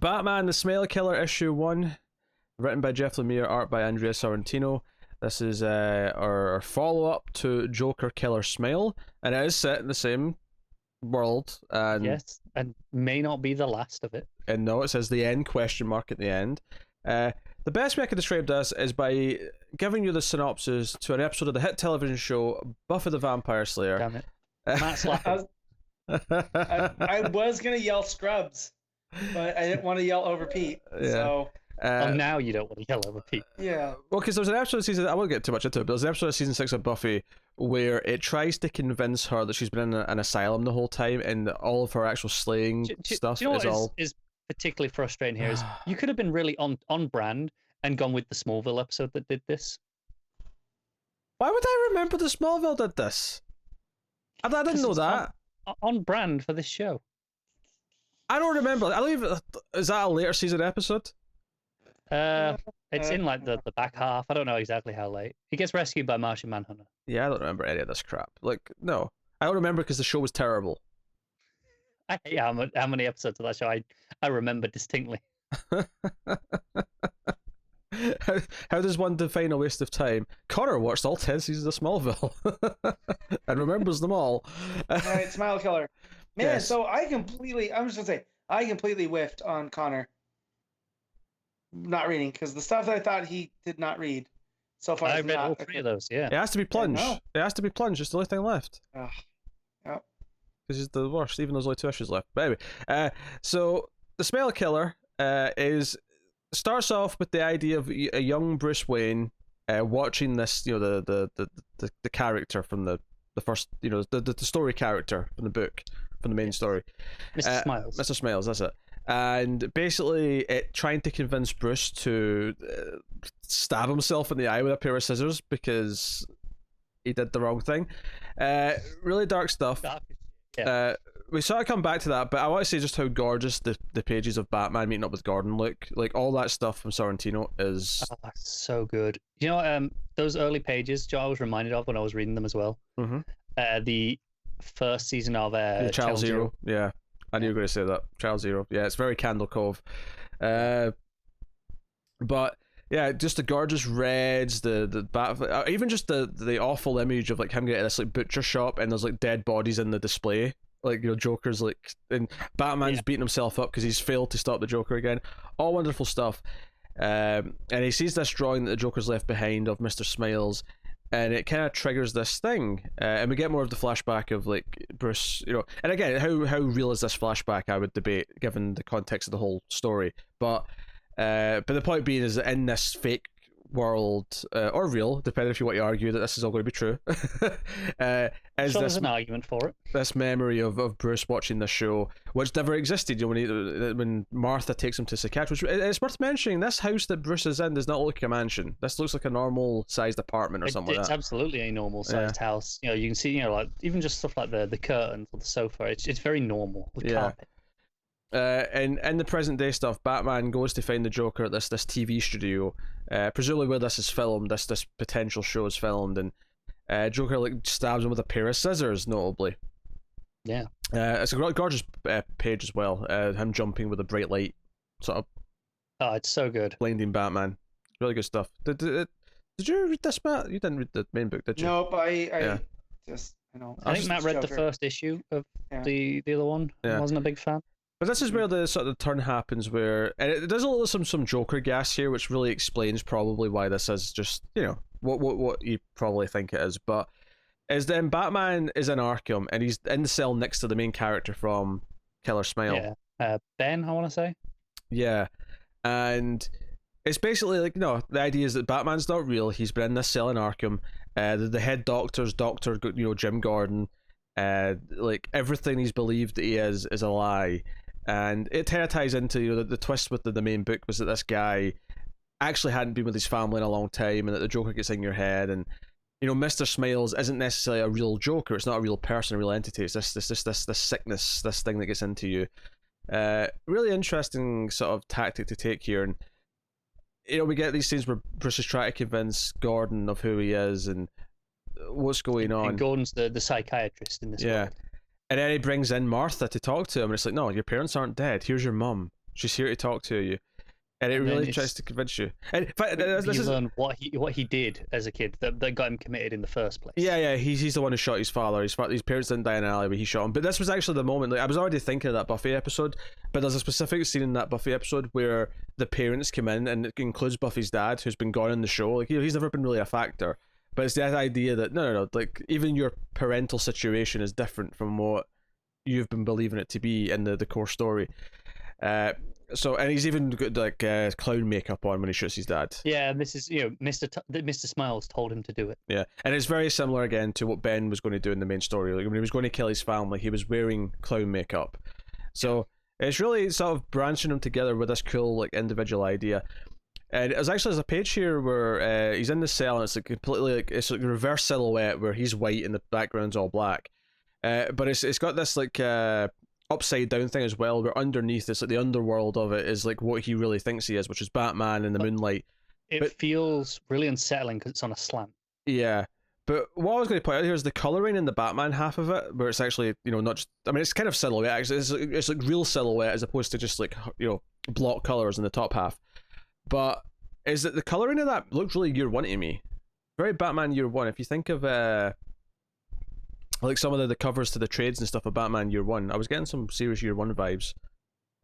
Batman the Smile Killer issue 1, written by Jeff Lemire, art by Andrea Sorrentino. This is our follow-up to Joker Killer Smile, and it is set in the same world. And yes, and may not be the last of it. And no, it says the end question mark at the end. The best way I could describe this is by giving you the synopsis to an episode of the hit television show Buffy the Vampire Slayer. Damn it. Matt's laughing. I was going to yell Scrubs, but I didn't want to yell over Pete. Yeah. So... now you don't want to yell over Pete. Yeah. Well, because there's an episode of season... I won't get too much into it, but there's an episode of season 6 of Buffy where it tries to convince her that she's been in an asylum the whole time, and all of her actual slaying stuff do you know is what all... is particularly frustrating here is you could have been really on brand and gone with the Smallville episode that did this. Why would I remember the Smallville did this? I didn't know that. On brand for this show. I don't remember. I don't even... Is that a later season episode? It's in like the back half. I don't know exactly how late. He gets rescued by Martian Manhunter. Yeah, I don't remember any of this crap. Like, no. I don't remember because the show was terrible. I hate how many episodes of that show I remember distinctly. How does one define a waste of time? Connor watched all 10 seasons of Smallville and remembers them all. All right, Smile Killer. Man, yes. So I'm just going to say, I completely whiffed on Connor not reading, because the stuff that I thought he did not read so far. I read all 3 of those, yeah. It has to be plunge. Yeah, no. It has to be plunge. It's the only thing left. Yep. Because he's the worst, even though there's only 2 issues left. But anyway, so the Smile Killer starts off with the idea of a young Bruce Wayne watching this, you know, the character from the first, you know, the story character from the book, from the main story. Mr. Smiles. Mr. Smiles, that's it. And basically trying to convince Bruce to stab himself in the eye with a pair of scissors because he did the wrong thing. Really dark stuff. Yeah. We sort of come back to that, but I want to say just how gorgeous the pages of Batman meeting up with Gordon look. Like, all that stuff from Sorrentino is... Oh, so good. You know, those early pages, Joe, I was reminded of when I was reading them as well. Mm-hmm. The first season of Child Zero. Yeah. I knew you were going to say that. Child Zero. Yeah, it's very Candle Cove. But yeah, just the gorgeous reds, the bat, even just the awful image of like him getting this like butcher shop and there's like dead bodies in the display. Like, you know, Joker's like, and Batman's beating himself up because he's failed to stop the Joker again. All wonderful stuff. And he sees this drawing that the Joker's left behind of Mr. Smiles, and it kind of triggers this thing, and we get more of the flashback of like Bruce, you know. And again, how real is this flashback? I would debate given the context of the whole story. But the point being is that in this fake world, or real, depending if you want to argue that this is all going to be true, there's an argument for it. This memory of Bruce watching the show, which never existed. You know, when Martha takes him to psychiatrist, it's worth mentioning this house that Bruce is in does not look like a mansion. This looks like a normal sized apartment or something. It's absolutely a normal sized house. You know, you can see, you know, like even just stuff like the curtains or the sofa. It's very normal. The carpet. And in the present day stuff, Batman goes to find the Joker at this TV studio, presumably where this is filmed, this potential show is filmed, and Joker like stabs him with a pair of scissors, notably. Yeah. It's a gorgeous page as well. Him jumping with a bright light, sort of. Oh, it's so good. Blinding Batman. Really good stuff. Did you read this, Matt? You didn't read the main book, did you? Nope, I just, you know. I think Matt read the first issue of the other one. I wasn't a big fan. But this is where the sort of turn happens, where and it does a little some Joker gas here, which really explains probably why this is just, you know, what you probably think it is. But is then Batman is in Arkham and he's in the cell next to the main character from Killer Smile. Yeah, Ben, I want to say. Yeah, and it's basically like, no, the idea is that Batman's not real. He's been in this cell in Arkham. The head doctor's Doctor, you know, Jim Gordon. Like everything he's believed that he is a lie. And it kind of ties into, you know, the twist with the main book was that this guy actually hadn't been with his family in a long time, and that the Joker gets in your head, and you know, Mr. Smiles isn't necessarily a real Joker. It's not a real person, a real entity. It's this sickness, this thing that gets into you. Really interesting sort of tactic to take here, and you know, we get these scenes where Bruce is trying to convince Gordon of who he is and what's going on. And Gordon's the psychiatrist in this world. And then he brings in Martha to talk to him, and it's like, no, your parents aren't dead. Here's your mum. She's here to talk to you. And it really tries to convince you. And in fact, you learn what he did as a kid that got him committed in the first place. Yeah, he's the one who shot his father. His parents didn't die in an alleyway. He shot him. But this was actually the moment. Like, I was already thinking of that Buffy episode, but there's a specific scene in that Buffy episode where the parents come in, and it includes Buffy's dad, who's been gone in the show. Like, he's never been really a factor. But it's that idea that no, like even your parental situation is different from what you've been believing it to be in the core story. So, and he's even got like clown makeup on when he shoots his dad. Yeah, and this is, Mr. Smiles told him to do it. Yeah, and it's very similar again to what Ben was going to do in the main story. Like when he was going to kill his family, he was wearing clown makeup. So it's really sort of branching them together with this cool like individual idea. And there's a page here where he's in the cell, and it's like completely like it's like a reverse silhouette where he's white and the background's all black. But it's got this like upside down thing as well, where underneath it's like the underworld of it is like what he really thinks he is, which is Batman in the moonlight. It feels really unsettling because it's on a slant. Yeah, but what I was going to point out here is the coloring in the Batman half of it, where it's actually not just, I mean, it's kind of silhouette actually. It's like real silhouette as opposed to just like block colors in the top half. But is that the coloring of that looks really Year One to me, very Batman Year One. If you think of like some of the covers to the trades and stuff of Batman Year One, I was getting some serious Year One vibes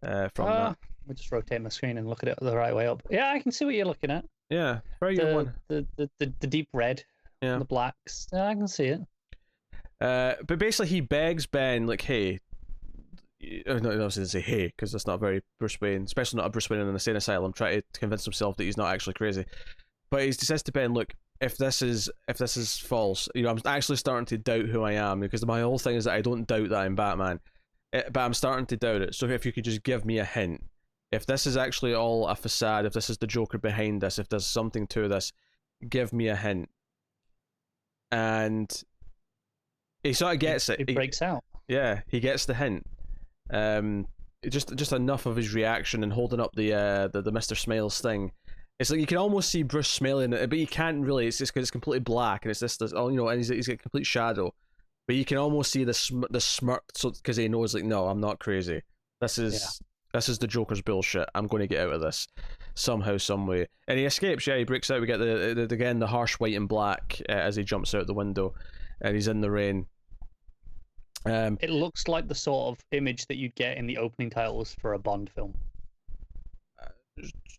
from that. We'll just rotate my screen and look at it the right way up. Yeah, I can see what you're looking at. Yeah, very Year One. The deep red, and the blacks. I can see it. But basically, he begs Ben like, "Hey." No, I was going to say hey, because that's not very Bruce Wayne, especially not a Bruce Wayne in an insane asylum trying to convince himself that he's not actually crazy. But he says to Ben, look, if this is false, I'm actually starting to doubt who I am, because my whole thing is that I don't doubt that I'm Batman, but I'm starting to doubt it. So if you could just give me a hint, if this is actually all a facade, if this is the Joker behind this, if there's something to this, give me a hint. And he sort of gets it. He breaks out. Yeah, he gets the hint. Just enough of his reaction and holding up the Mr. Smiles thing. It's like you can almost see Bruce smiling it, but you can't really. It's just because it's completely black and it's this and he's got complete shadow, but you can almost see the smirk, so because he knows like, no, I'm not crazy. This is the Joker's bullshit. I'm going to get out of this somehow, some way. And he escapes. Yeah, he breaks out. We get the harsh white and black as he jumps out the window, and he's in the rain. It looks like the sort of image that you'd get in the opening titles for a Bond film.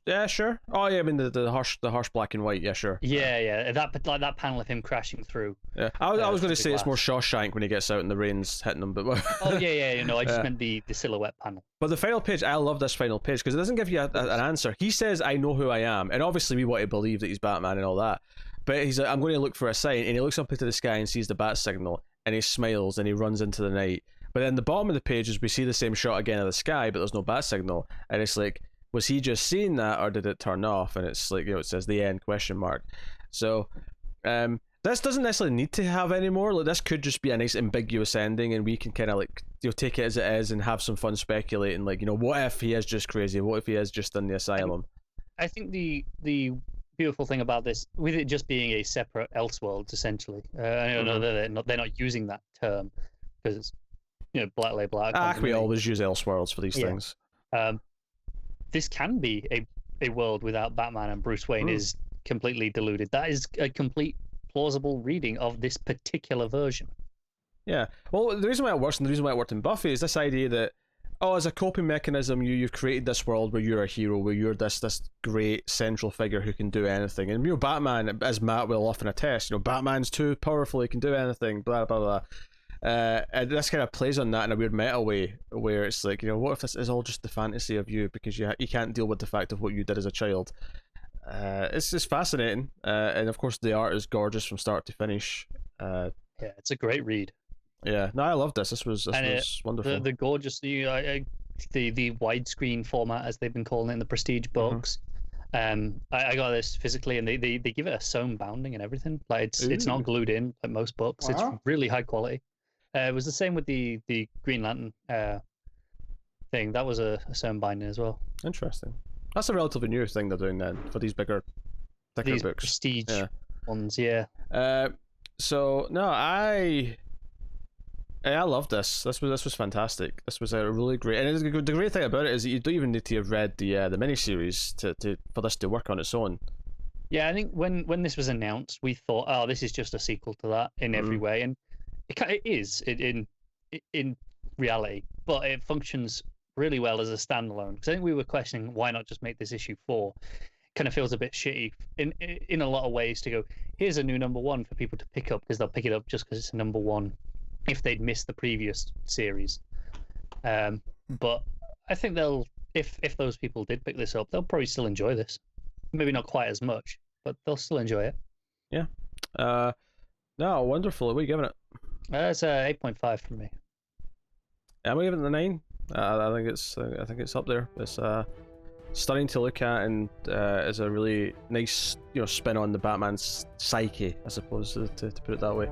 Yeah, sure. Oh yeah, I mean the harsh black and white. Yeah, sure. Yeah. That panel of him crashing through. Yeah, I was going to say it's more Shawshank when he gets out and the rain's hitting him, but oh yeah. I just meant the silhouette panel. But the final page, I love this final page because it doesn't give you an answer. He says, "I know who I am," and obviously we want to believe that he's Batman and all that. But he's like, "I'm going to look for a sign," and he looks up into the sky and sees the bat signal. And he smiles and he runs into the night. But then the bottom of the page is we see the same shot again of the sky, but there's no bat signal. And it's like, was he just seeing that or did it turn off? And it's like, it says the end ? So this doesn't necessarily need to have any more. Like, this could just be a nice ambiguous ending, and we can kind of like take it as it is and have some fun speculating. Like, what if he is just crazy? What if he is just in the asylum? I think the beautiful thing about this, with it just being a separate Elseworlds, essentially. I don't know that they're not using that term because it's Black Label. We always use Elseworlds for these things. This can be a world without Batman, and Bruce Wayne is completely deluded. That is a complete plausible reading of this particular version. Yeah. Well, the reason why it works and the reason why it worked in Buffy is this idea that, as a coping mechanism, you've created this world where you're a hero, where you're this great central figure who can do anything. And Batman, as Matt will often attest, Batman's too powerful, he can do anything, blah, blah, blah. And this kind of plays on that in a weird meta way, where it's like, what if this is all just the fantasy of you because you can't deal with the fact of what you did as a child? It's just fascinating. And of course, the art is gorgeous from start to finish. Yeah, it's a great read. Yeah, no, I love this. This was wonderful. The gorgeous, the widescreen format, as they've been calling it in the Prestige books. I got this physically, and they give it a sewn bounding and everything. Like it's not glued in like most books. Wow. It's really high quality. It was the same with the Green Lantern thing. That was a sewn binding as well. Interesting. That's a relatively new thing they're doing then for these thicker books. Prestige ones, yeah. So no, I love this. This was fantastic. This was a really great, and the great thing about it is that you don't even need to have read the miniseries to for this to work on its own. Yeah, I think when this was announced, we thought, oh, this is just a sequel to that in every way, and it is in reality, but it functions really well as a standalone. Because I think we were questioning why not just make this issue 4. Kind of feels a bit shitty in a lot of ways to go, here's a new #1 for people to pick up, because they'll pick it up just because it's a #1 if they'd missed the previous series. But I think they'll, if those people did pick this up, they'll probably still enjoy this. Maybe not quite as much, but they'll still enjoy it. Yeah. No, wonderful. What are you giving it? It's a 8.5 from me. I'm giving it a 9. I think it's up there. It's stunning to look at, and is a really nice spin on the Batman's psyche, I suppose, to put it that way.